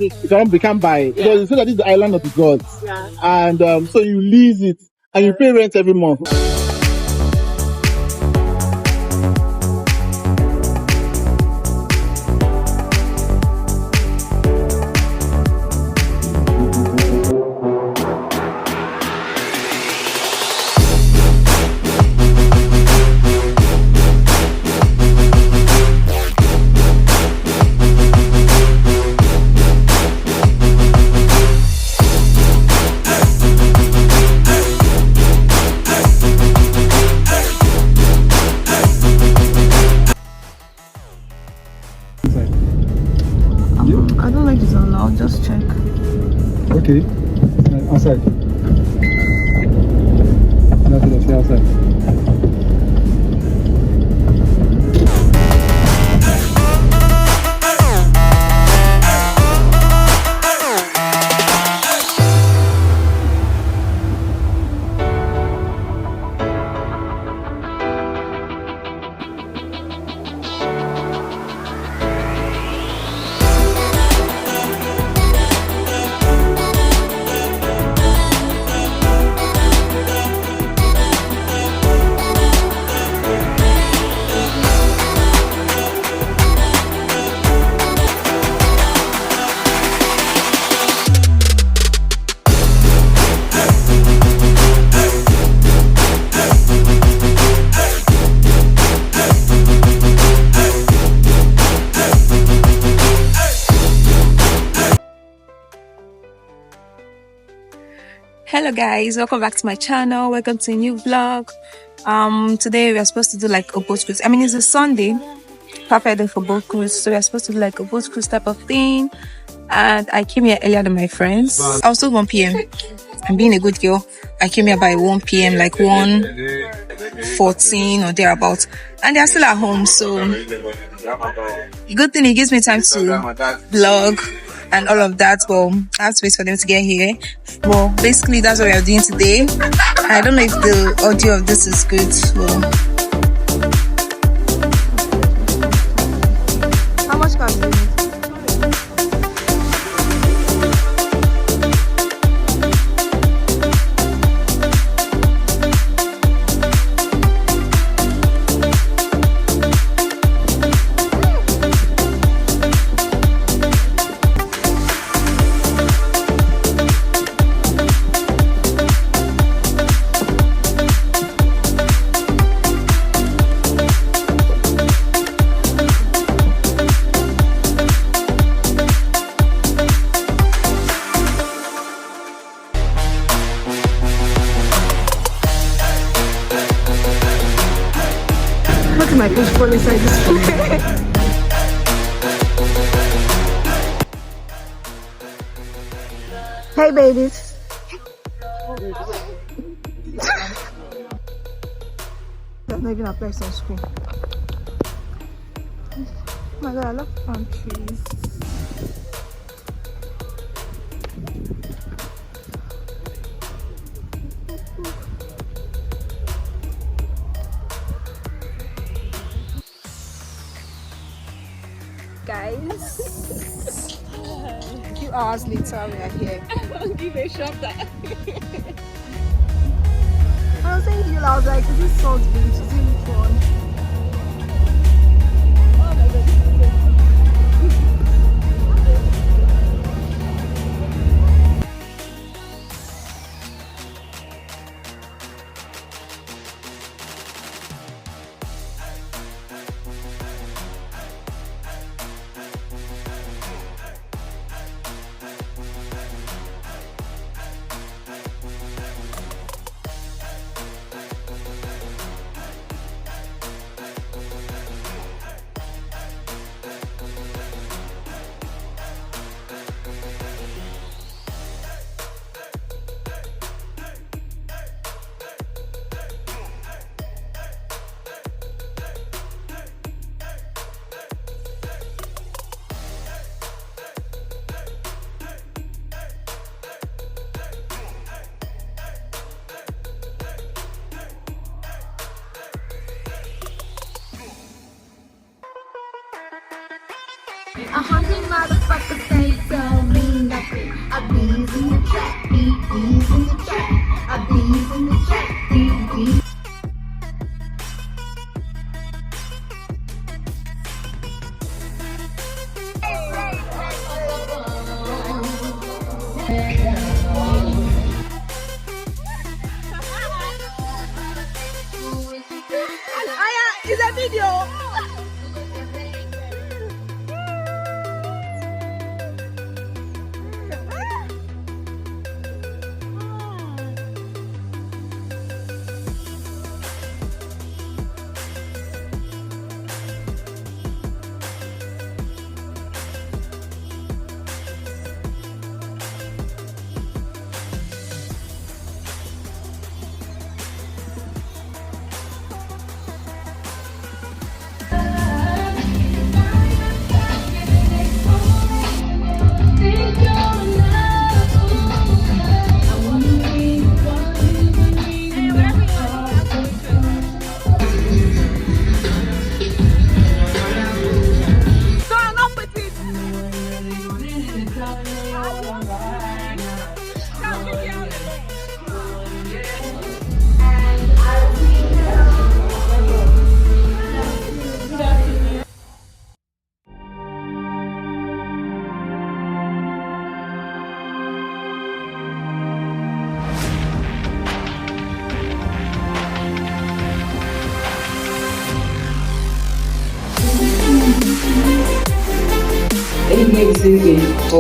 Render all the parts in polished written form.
You can't buy it. Because you say that this is the island of the gods. Yeah. And so you lease it and you pay rent every month. I don't like this one. I'll just check. Okay. Outside. Nothing to say outside. Hello guys, welcome back to my channel. Welcome to a new vlog. Today we are supposed to do like a boat cruise. I mean, it's a Sunday, perfect day for boat cruise, so we are supposed to do like a boat cruise type of thing. And I came here earlier than my friends. I was told 1 p.m. I'm being a good girl. I came here by 1 p.m, like 1:14 or thereabouts, and they are still at home. So good thing it gives me time to vlog and all of that, but I have to wait for them to get here. Well, basically that's what we are doing today. I don't know if the audio of this is good. So how much can you do? Look at my fish fall inside this food. Hey babies. That's not even a place on screen. Oh my god, I love palm trees. Guys, a few hours later we are here. I'll give a shot that. I was saying to you, I was like, is this salt bean? To see which one. Oh my god, this is 100 motherfuckers ain't tell me nothing. I bees in the track, bees in the track. I bees in the track, bees. Is a video.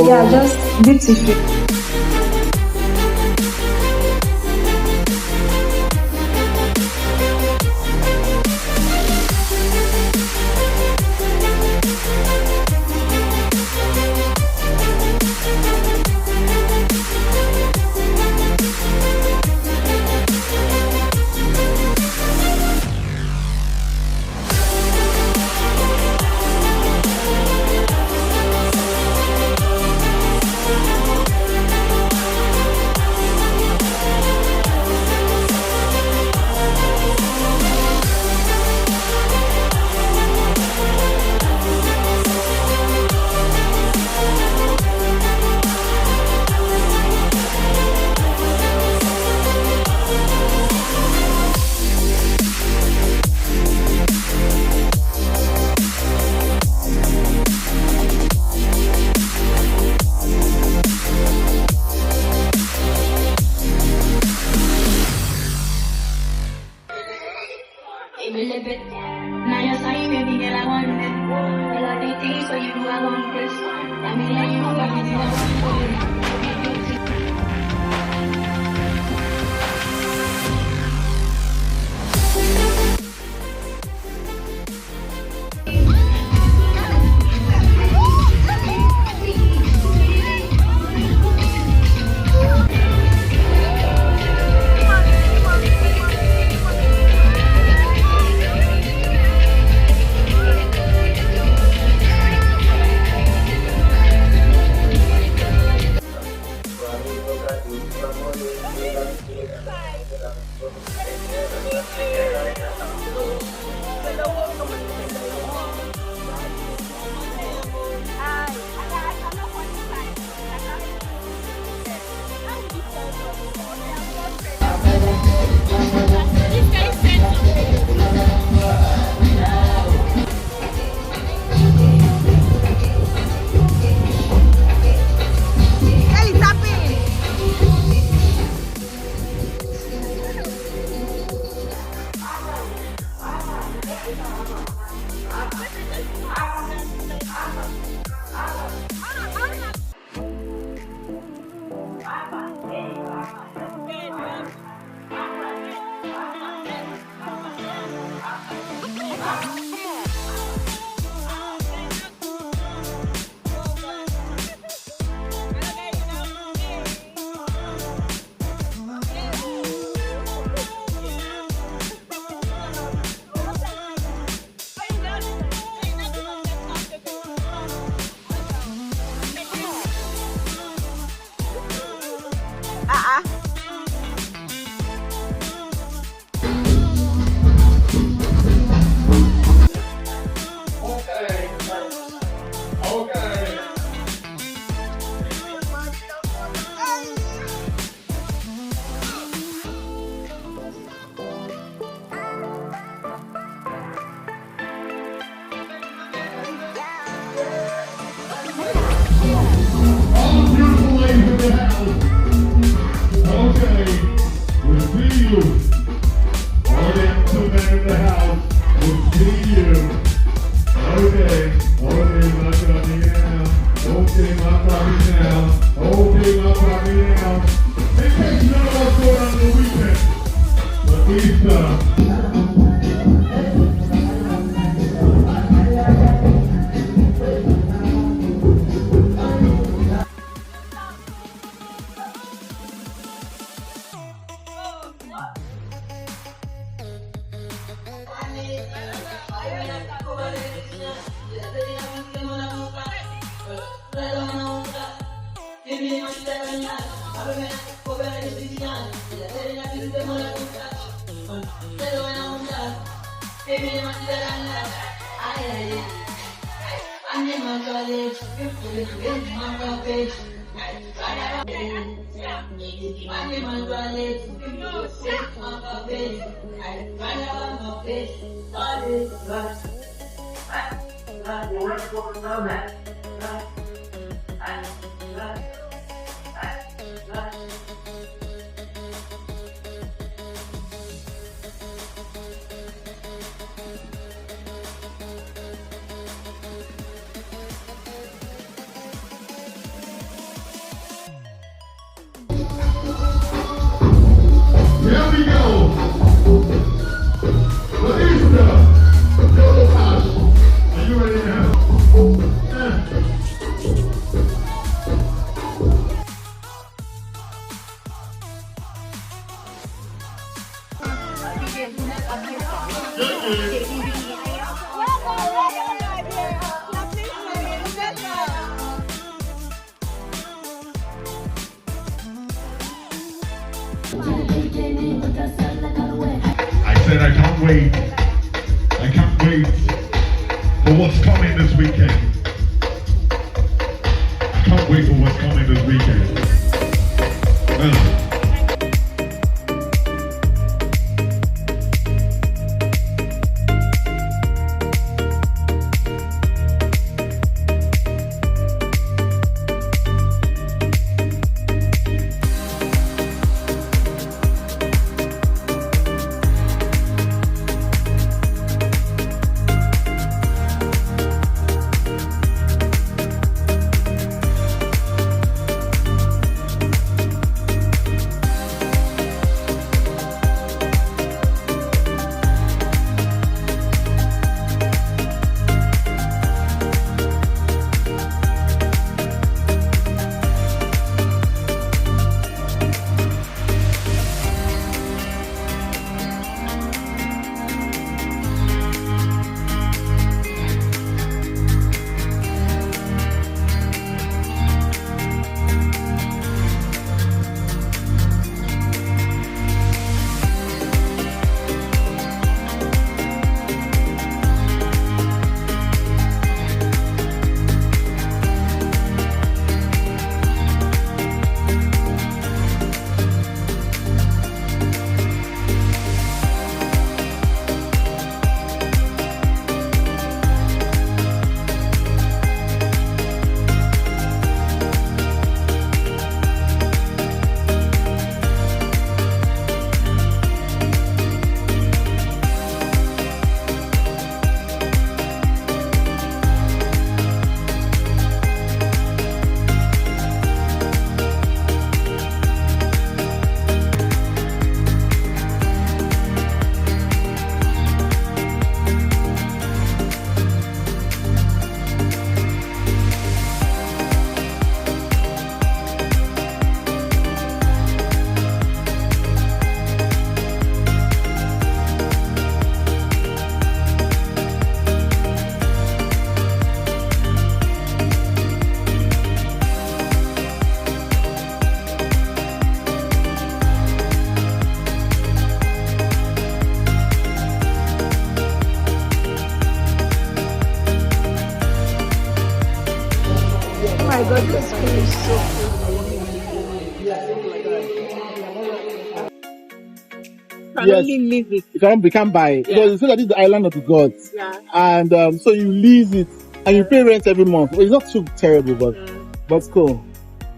Yeah, just deep tissue. Now you're saying, baby girl, I want it. I love the things, so you know I want this. I mean, like, you know, everything I want. Okay. Here we go. Release the Illashe. Are you ready now? I said I can't wait. I can't wait for what's coming this weekend. I can't wait for what's coming this weekend. my god, this skin is so can Yes. only leave it. You can't buy it. Yeah. Because you say that this is the island of the gods. Yeah. And so you lease it and you pay rent every month. Well, it's not too terrible, but it's cool.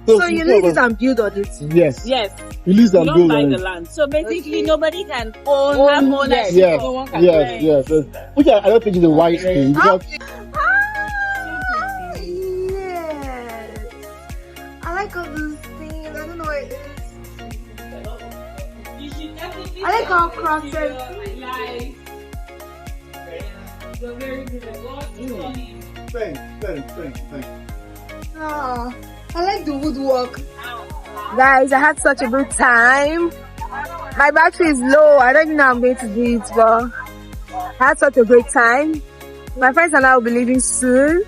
So you lease it and build on it? Yes. Yes. You lease You and don't build buy on the it. land. So basically, Okay. nobody can own ownership. Yes, No one can yes, yes, yes. Which I don't think is a wise thing. Because Yes. I like all those things. I don't know what it is. You should definitely I like how crafted. Thanks. Ah, I like the woodwork. Guys, I had such a good time. My battery is low. I don't know how I'm going to do it, but I had such a great time. My friends and I will be leaving soon.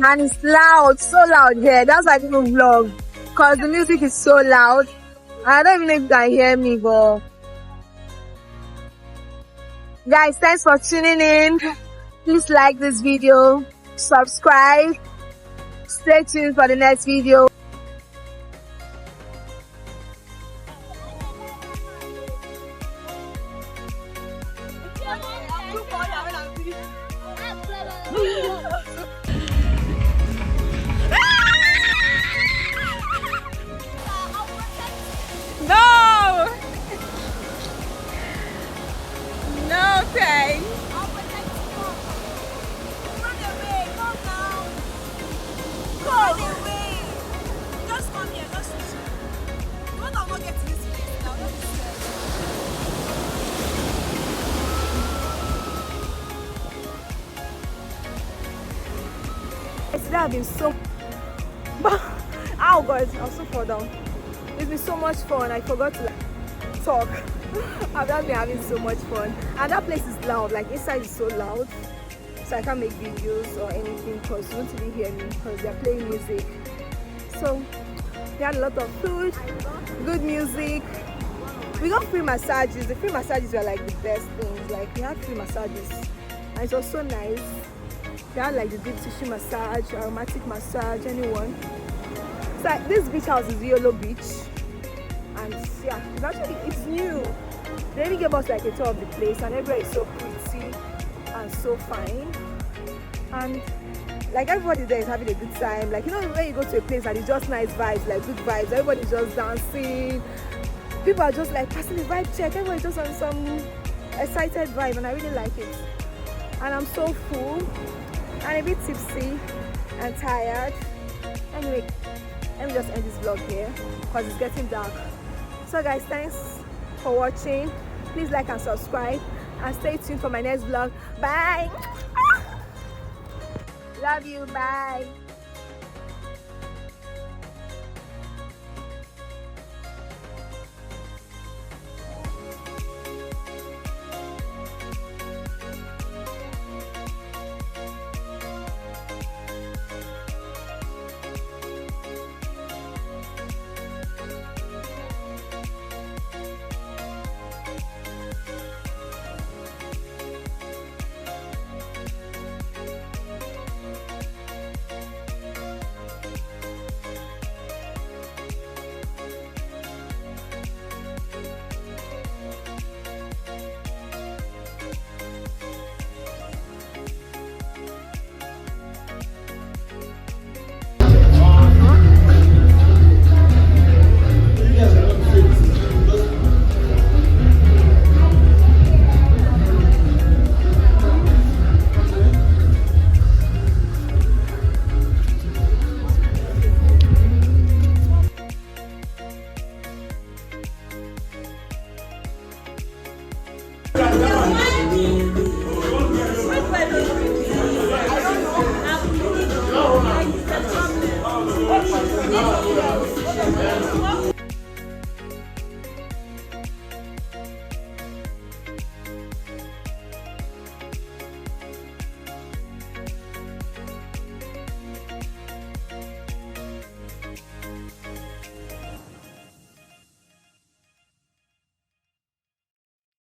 And it's loud, so loud here. That's why I didn't vlog. Because the music is so loud. I don't even know if you can hear me, but... Guys, thanks for tuning in. Please like this video. Subscribe. Stay tuned for the next video. No! No thanks. Run away, come now. Run away. Just come here, just you want to not get to this place now, don't be scared. Today I've been so... Oh God, I was so far down. It's been so much fun. I forgot to talk. I've just been having so much fun. And that place is loud, like inside is so loud. So I can't make videos or anything because you won't even hear me because they're playing music. So we had a lot of food, good music. We got free massages. The free massages were like the best things. Like we had free massages and it was so nice. We had like the deep tissue massage, aromatic massage, anyone. So like, this beach house is Yolo Beach. And yeah, it's new. They even gave us like a tour of the place and everywhere is so pretty and so fine. And like everybody there is having a good time. Like, you know, when you go to a place and it's just nice vibes, like good vibes, everybody's just dancing. People are just like passing the vibe check. Everybody's just on some excited vibe and I really like it. And I'm so full and a bit tipsy and tired. Anyway, let me just end this vlog here because it's getting dark. So guys, thanks for watching. Please like and subscribe and stay tuned for my next vlog. Bye. Love you. Bye.